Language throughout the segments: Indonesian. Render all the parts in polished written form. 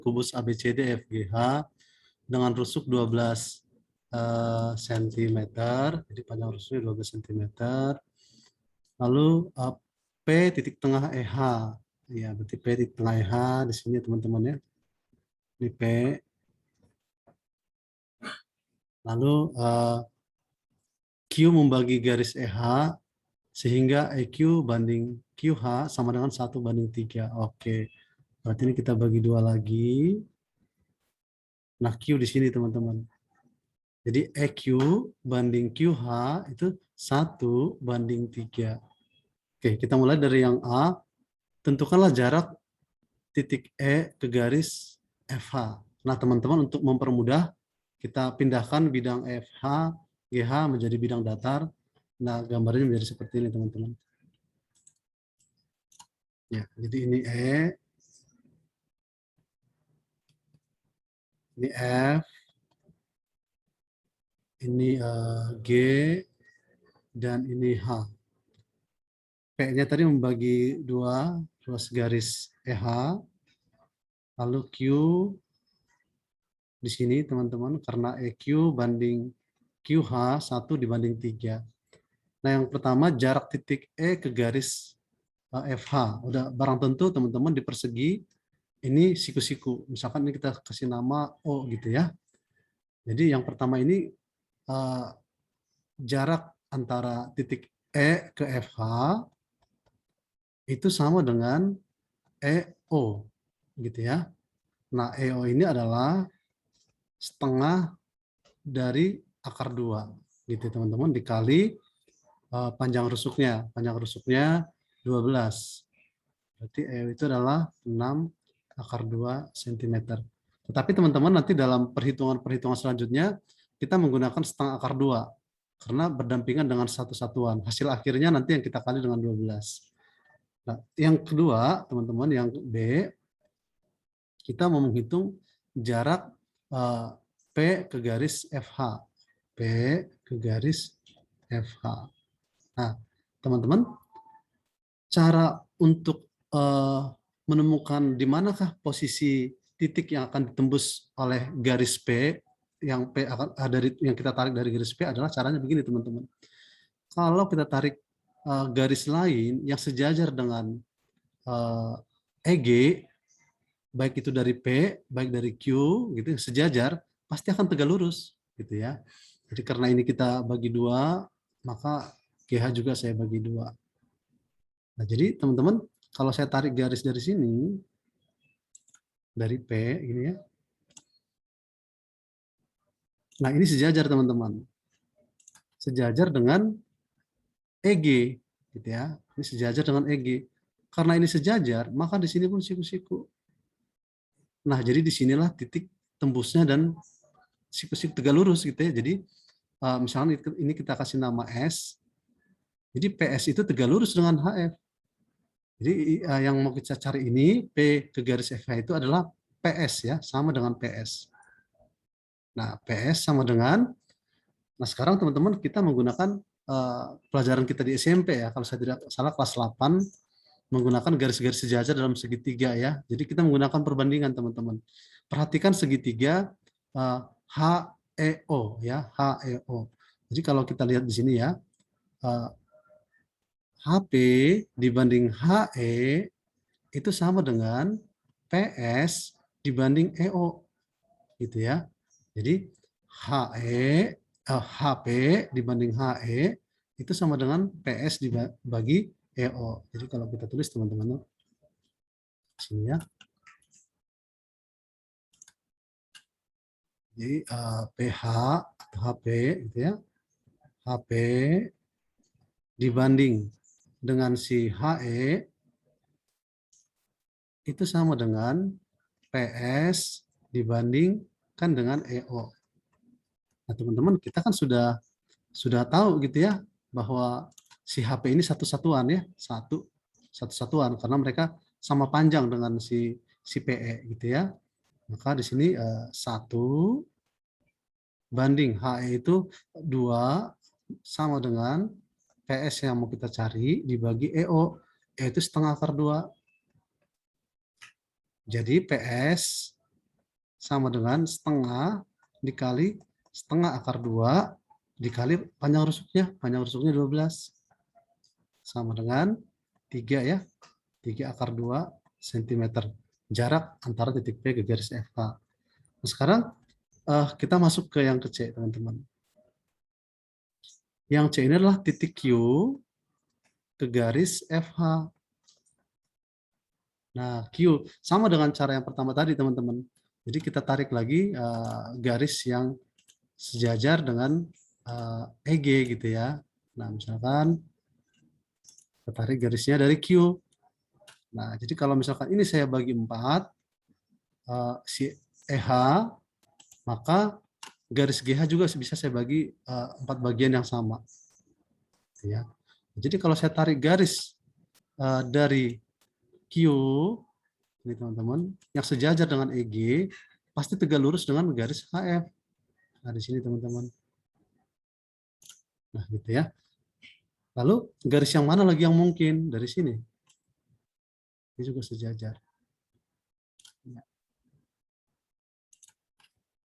kubus ABCD FGH dengan rusuk 12 cm, jadi panjang rusuknya 12 cm. Lalu P titik tengah EH, ya berarti P titik tengah EH di sini teman-teman ya, di P. Lalu Q membagi garis EH sehingga EQ banding QH sama dengan 1:3. Oke, berarti ini kita bagi 2 lagi. Nah, Q di sini teman-teman. Jadi EQ banding QH itu 1:3. Oke, kita mulai dari yang A. Tentukanlah jarak titik E ke garis FH. Nah, teman-teman, untuk mempermudah, kita pindahkan bidang FH, GH menjadi bidang datar. Nah, gambarnya menjadi seperti ini, teman-teman. Ya, jadi ini E, ini F, ini G, dan ini H. P-nya tadi membagi dua, ruas garis EH, lalu Q di sini teman-teman, karena EQ banding QH 1:3. Nah, yang pertama jarak titik E ke garis FH. Udah barang tentu teman-teman di persegi ini siku-siku. Misalkan ini kita kasih nama O gitu ya. Jadi yang pertama ini jarak antara titik E ke FH itu sama dengan EO gitu ya. Nah, EO ini adalah setengah dari akar 2 gitu teman-teman, dikali panjang rusuknya. Panjang rusuknya 12. Berarti EO itu adalah 6 akar 2 cm. Tetapi teman-teman nanti dalam perhitungan-perhitungan selanjutnya kita menggunakan setengah akar 2 karena berdampingan dengan satu satuan. Hasil akhirnya nanti yang kita kali dengan 12. Nah, yang kedua, teman-teman, yang B, kita mau menghitung jarak P ke garis FH. P ke garis FH. Nah, teman-teman, cara untuk menemukan di manakah posisi titik yang akan ditembus oleh garis P, yang P akan dari yang kita tarik dari garis P adalah caranya begini, teman-teman. Kalau kita tarik garis lain yang sejajar dengan EG, baik itu dari P, baik dari Q, gitu, sejajar, pasti akan tegak lurus, gitu ya. Jadi karena ini kita bagi 2, maka GH juga saya bagi 2. Nah, jadi teman-teman, kalau saya tarik garis dari sini, dari P, ini ya. Nah, ini sejajar teman-teman. Sejajar dengan EG, gitu ya. Ini sejajar dengan EG. Karena ini sejajar, maka di sini pun siku-siku. Nah, jadi disinilah titik tembusnya dan siku-siku tegak lurus gitu ya. Jadi misalnya ini kita kasih nama S. Jadi PS itu tegak lurus dengan HF. Jadi yang mau kita cari ini P ke garis FH itu adalah PS ya, sama dengan PS. Nah, PS sama dengan, nah sekarang teman-teman kita menggunakan pelajaran kita di SMP ya, kalau saya tidak salah kelas 8, menggunakan garis-garis sejajar dalam segitiga ya. Jadi kita menggunakan perbandingan teman-teman. Perhatikan segitiga HEO ya, HEO. Jadi kalau kita lihat di sini ya, HP dibanding HE itu sama dengan PS dibanding EO gitu ya. Jadi HP dibanding HE itu sama dengan PS dibagi EO. Jadi kalau kita tulis teman-teman sini ya. Jadi PH atau HP gitu ya. HP dibanding dengan si HE itu sama dengan PS dibandingkan dengan EO. Nah, teman-teman, kita kan sudah tahu gitu ya bahwa si HP ini satu satuan ya, satu satuan karena mereka sama panjang dengan si PE gitu ya. Maka di sini 1 banding HE itu 2 sama dengan PS yang mau kita cari dibagi EO. E itu setengah akar 2. Jadi PS sama dengan setengah dikali setengah akar 2 dikali panjang rusuknya. Panjang rusuknya 12. Sama dengan 3 ya. 3 akar 2 cm. Jarak antara titik P ke garis FH. Nah, sekarang kita masuk ke yang ke C, teman-teman. Yang C ini adalah titik Q ke garis FH. Nah, Q sama dengan cara yang pertama tadi, teman-teman. Jadi kita tarik lagi garis yang sejajar dengan EG gitu ya. Nah, misalkan kita tarik garisnya dari Q. Nah, jadi kalau misalkan ini saya bagi 4, si EH, maka garis GH juga bisa saya bagi 4 bagian yang sama. Ya. Jadi kalau saya tarik garis dari Q, ini teman-teman, yang sejajar dengan EG, pasti tegak lurus dengan garis HF. Nah, di sini teman-teman. Nah, gitu ya. Lalu garis yang mana lagi yang mungkin? Dari sini. Ini juga sejajar. Ya.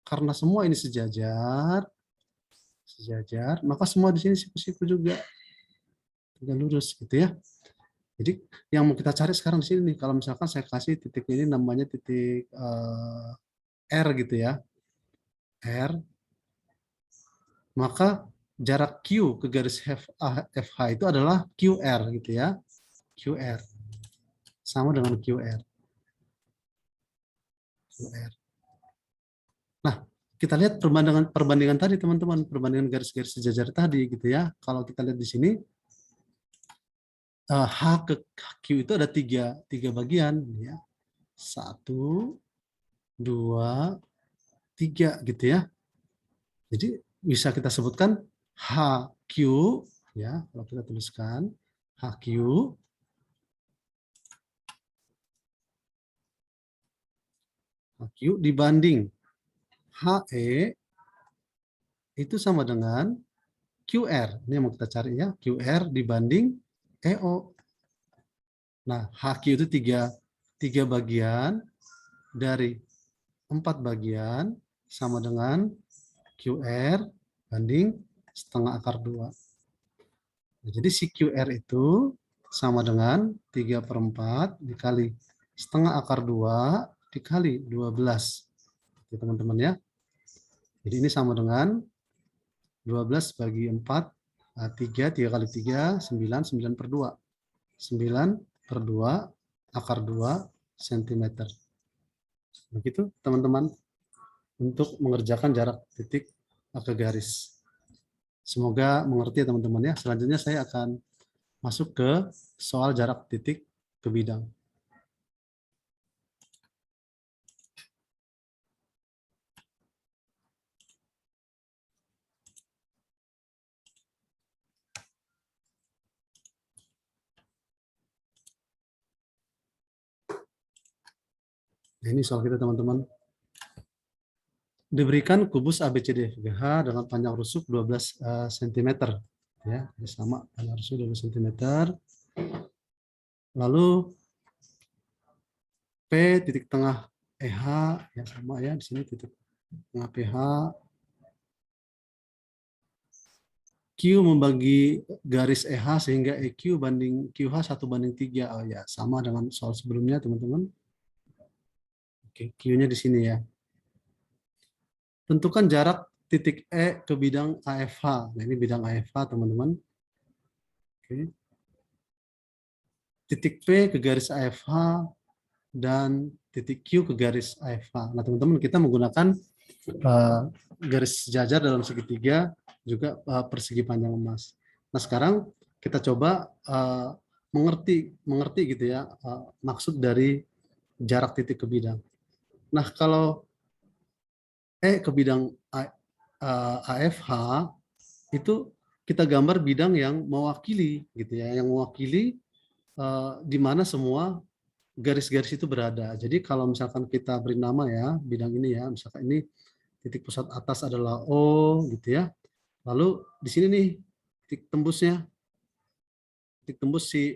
Karena semua ini sejajar, maka semua di sini siku-siku juga tegak lurus gitu ya. Jadi yang mau kita cari sekarang di sini nih, kalau misalkan saya kasih titik ini namanya titik R gitu ya, R, maka jarak Q ke garis FH itu adalah QR gitu ya, QR sama dengan QR. Nah, kita lihat perbandingan tadi teman-teman, perbandingan garis-garis sejajar tadi gitu ya. Kalau kita lihat di sini H ke Q itu ada tiga bagian ya, 1, 2, 3 gitu ya. Jadi bisa kita sebutkan HQ ya, kalau kita tuliskan HQ dibanding HE itu sama dengan QR. Ini yang mau kita cari ya, QR dibanding EO. Nah, HQ itu tiga bagian dari 4 bagian sama dengan QR banding setengah akar 2. Nah, jadi si QR itu sama dengan 3/4 dikali setengah akar 2 dikali 12. Oke, teman-teman ya. Jadi ini sama dengan 12 bagi 4, 3 kali 3, 9, 9/2. 9/2 akar 2 cm. Begitu teman-teman untuk mengerjakan jarak titik ke garis. Semoga mengerti ya teman-teman ya. Selanjutnya saya akan masuk ke soal jarak titik ke bidang. Nah, ini soal kita teman-teman. Diberikan kubus ABCDFGH dengan panjang rusuk 12 cm. Ya, sama panjang rusuk 12 cm. Lalu P titik tengah EH ya sama ya di sini titik tengah PH. Q membagi garis EH sehingga EQ banding QH 1/3. Oh ya, sama dengan soal sebelumnya teman-teman. Oke, Q-nya di sini ya. Tentukan jarak titik E ke bidang AFH. Nah, ini bidang AFH teman-teman. Oke. Titik P ke garis AFH dan titik Q ke garis AFH. Nah, teman-teman, kita menggunakan garis sejajar dalam segitiga juga persegi panjang emas. Nah, sekarang kita coba mengerti gitu ya maksud dari jarak titik ke bidang. Nah, kalau ke bidang AFH itu kita gambar bidang yang mewakili gitu ya, yang mewakili di mana semua garis-garis itu berada. Jadi kalau misalkan kita beri nama ya bidang ini ya, misalkan ini titik pusat atas adalah O gitu ya. Lalu di sini nih titik tembusnya, titik tembus si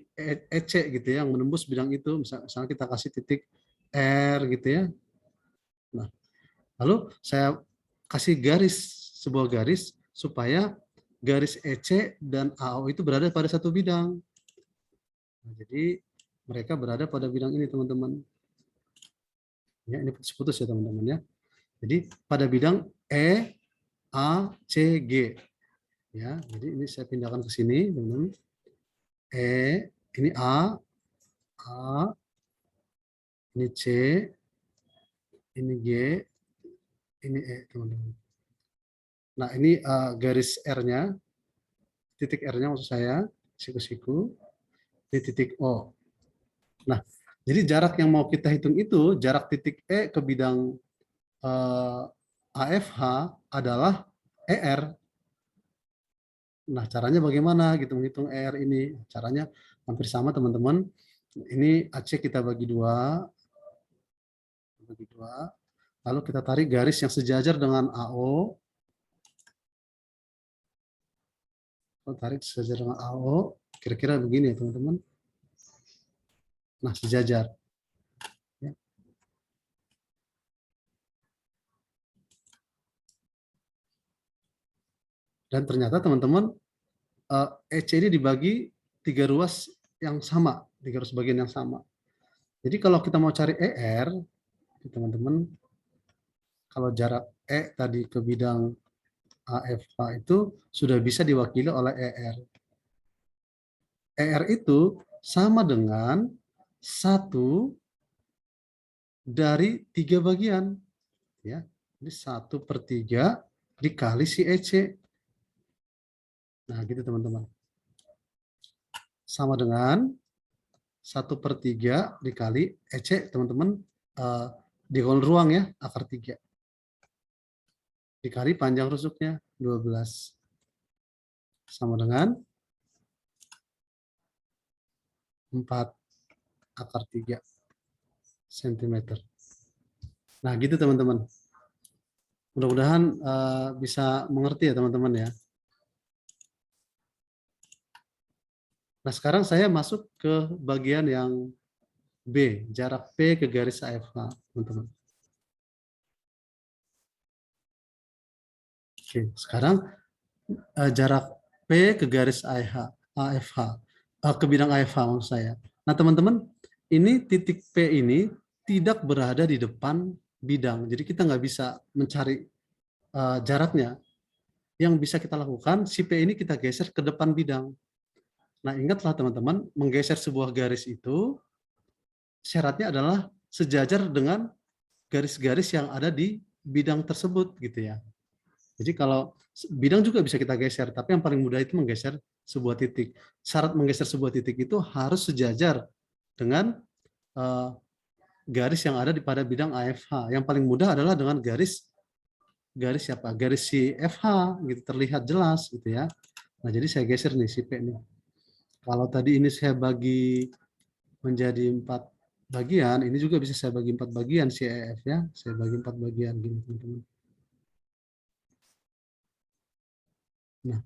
EC gitu ya, yang menembus bidang itu. Misalnya kita kasih titik R gitu ya. Nah, Lalu saya kasih garis, sebuah garis supaya garis EC dan AO itu berada pada satu bidang. Nah, jadi mereka berada pada bidang ini, teman-teman. Ya, ini putus-putus ya, teman-teman ya. Jadi pada bidang E, A, C, G. Ya, jadi ini saya pindahkan ke sini, teman-teman. Ini A, ini C, ini G, ini E, teman-teman. Nah, ini garis R-nya, titik R-nya maksud saya, siku-siku, ini titik O. Nah, jadi jarak yang mau kita hitung itu, jarak titik E ke bidang AFH adalah ER. Nah, caranya bagaimana gitu menghitung ER ini? Caranya hampir sama, teman-teman. Ini AC kita bagi dua, lalu kita tarik garis yang sejajar dengan AO. Tarik sejajar dengan AO, kira-kira begini ya, teman-teman. Nah, sejajar. Ya. Dan ternyata, teman-teman, EC ini dibagi tiga ruas yang sama, tiga ruas bagian yang sama. Jadi kalau kita mau cari ER, teman-teman, kalau jarak E tadi ke bidang AFH itu sudah bisa diwakili oleh ER. ER itu sama dengan 1/3 ya. Jadi 1/3 dikali si EC. Nah, gitu teman-teman. Sama dengan 1/3 dikali EC, teman-teman, diagonal ruang ya, akar 3. Dikali panjang rusuknya 12. Sama dengan 4 akar 3 cm. Nah, gitu teman-teman. Mudah-mudahan bisa mengerti ya, teman-teman ya. Nah, sekarang saya masuk ke bagian yang B, jarak P ke garis AFH, teman-teman. Oke, sekarang jarak P ke garis AFH, ke bidang AFH maksud saya. Nah, teman-teman, ini titik P ini tidak berada di depan bidang, jadi kita nggak bisa mencari jaraknya. Yang bisa kita lakukan, si P ini kita geser ke depan bidang. Nah, ingatlah teman-teman, menggeser sebuah garis itu syaratnya adalah sejajar dengan garis-garis yang ada di bidang tersebut gitu ya. Jadi kalau bidang juga bisa kita geser, tapi yang paling mudah itu menggeser sebuah titik. Syarat menggeser sebuah titik itu harus sejajar dengan garis yang ada di pada bidang AFH. Yang paling mudah adalah dengan garis siapa? Garis si FH gitu, terlihat jelas gitu ya. Nah, jadi saya geser nih si P nih. Kalau tadi ini saya bagi menjadi 4 bagian, ini juga bisa saya bagi 4 bagian si EF ya. Saya bagi 4 bagian gini, teman-teman. Nah,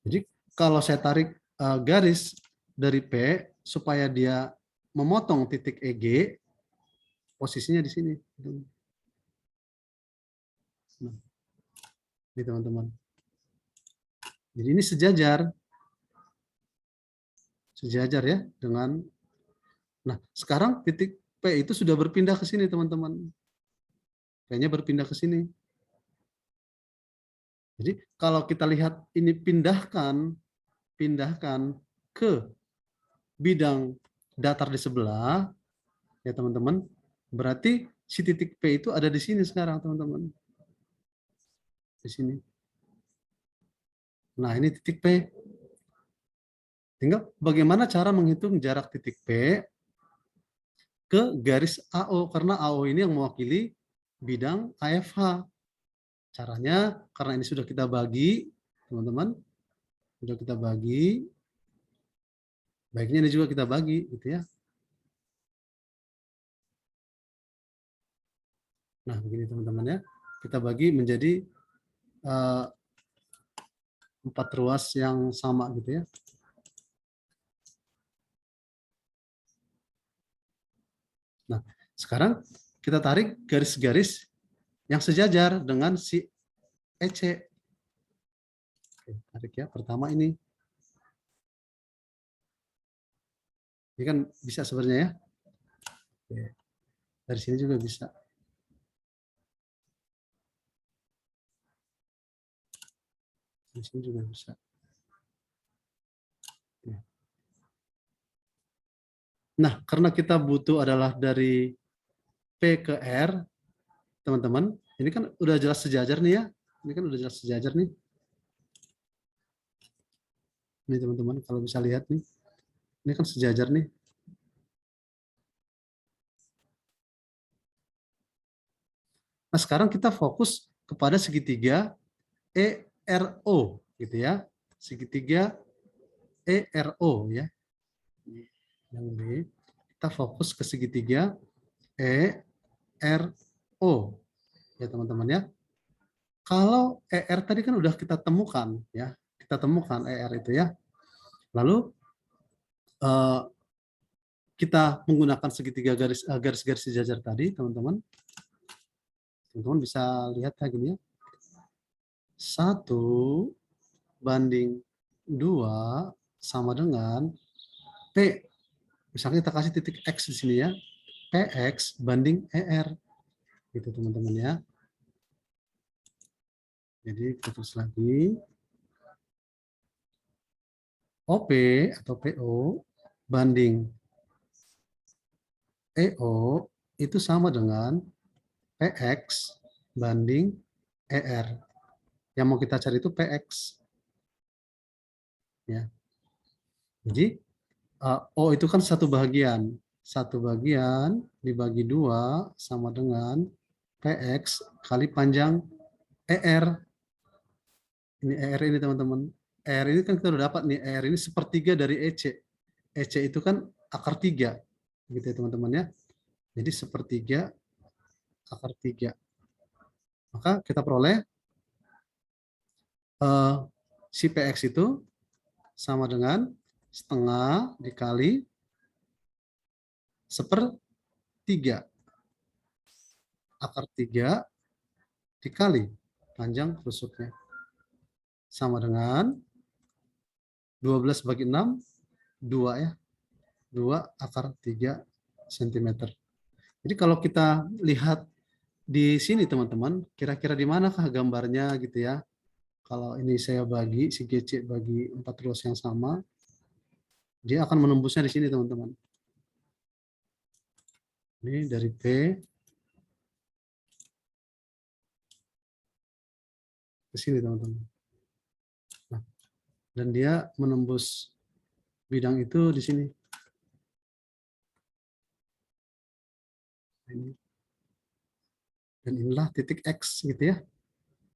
jadi kalau saya tarik garis dari P supaya dia memotong titik EG, posisinya di sini. Nah, ini teman-teman. Jadi ini sejajar ya dengan. Nah, sekarang titik P itu sudah berpindah ke sini, teman-teman. P-nya berpindah ke sini. Jadi kalau kita lihat ini pindahkan ke bidang datar di sebelah, ya teman-teman, berarti si titik P itu ada di sini sekarang, teman-teman. Di sini. Nah, ini titik P. Tinggal bagaimana cara menghitung jarak titik P ke garis AO, karena AO ini yang mewakili bidang AFH. Caranya, karena ini sudah kita bagi, teman-teman, sudah kita bagi, baiknya ini juga kita bagi, gitu ya. Nah, begini teman-teman ya, kita bagi menjadi 4 ruas yang sama gitu ya. Nah, sekarang kita tarik garis-garis yang sejajar dengan si EC. Oke, tarik ya, pertama ini. Ini kan bisa sebenarnya ya. Oke. Dari sini juga bisa. Dari sini juga bisa. Oke. Nah, karena kita butuh adalah dari P ke R, teman-teman, ini kan udah jelas sejajar nih ya. Ini kan udah jelas sejajar nih. Ini teman-teman, kalau bisa lihat nih. Ini kan sejajar nih. Nah, sekarang kita fokus kepada segitiga ERO gitu ya. Segitiga ERO ya. Yang B. Kita fokus ke segitiga ERO ya teman-teman ya. Kalau ER tadi kan udah kita temukan ya. Kita temukan ER itu ya. Lalu kita menggunakan segitiga garis-garis sejajar tadi, teman-teman. Teman-teman bisa lihat ya gini ya. 1/2 sama dengan P. Misalnya kita kasih titik X di sini ya. PX banding ER. Gitu teman-teman ya. Jadi kita tulis lagi. OP atau PO banding EO itu sama dengan PX banding ER. Yang mau kita cari itu PX. Ya. Jadi O itu kan satu bagian. Satu bagian dibagi 2 sama dengan PX kali panjang ER. Ini ER ini teman-teman. ER ini kan kita udah dapat nih. ER ini sepertiga dari EC. EC itu kan akar 3. Gitu ya teman-teman ya. Jadi sepertiga akar 3. Maka kita peroleh si PX itu sama dengan setengah dikali sepertiga. Akar 3 dikali panjang rusuknya. Sama dengan 12 bagi 6, 2 ya. 2 akar 3 cm. Jadi kalau kita lihat di sini teman-teman, kira-kira di manakah gambarnya gitu ya. Kalau ini saya bagi, si GC bagi 4 ruas yang sama, dia akan menembusnya di sini teman-teman. Ini dari P ke sini teman-teman. Nah, dan dia menembus bidang itu di sini. Ini. Dan inilah titik X gitu ya.